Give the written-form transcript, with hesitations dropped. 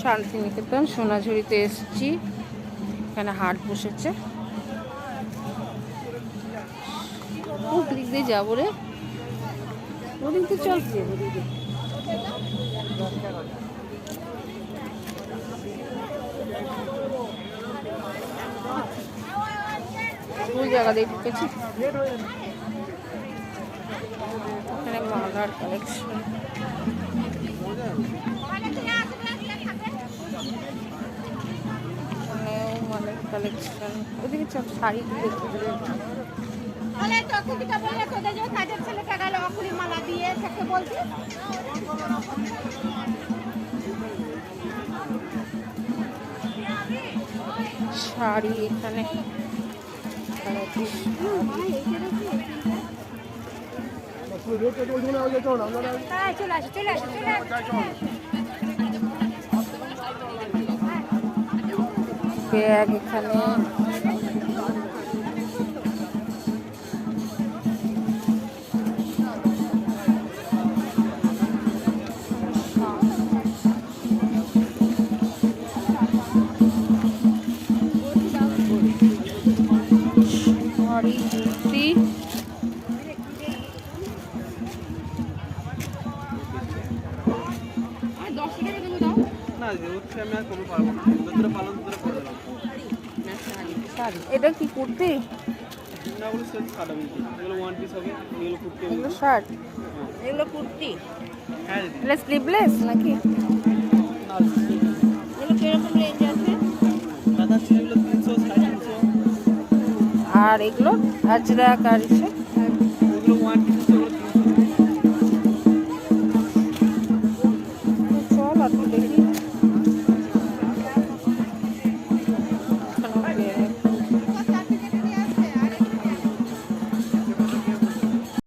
শান্তিনিকেতন সোনাঝুরিতে এসেছি, এখানে হাট বসেছে। দিক দিয়ে যাবো রে, ওদিক দিয়ে চল। ওই জায়গা দিয়ে ঢুকেছি। এখানে মালার কালেকশন, মালার কালেকশন। ওদিকে সব শাড়ি শাড়ি এখানে ব্যাগ, এখানে শাড়ি, জুতি, এটা কি কুর্তি? এগুলো শার্ট, এগুলো কুর্তি, এটা স্লিভলেস নাকি? এগুলো কিরকম রেঞ্জ আছে? আর এগুলো আজরাক আর ইসে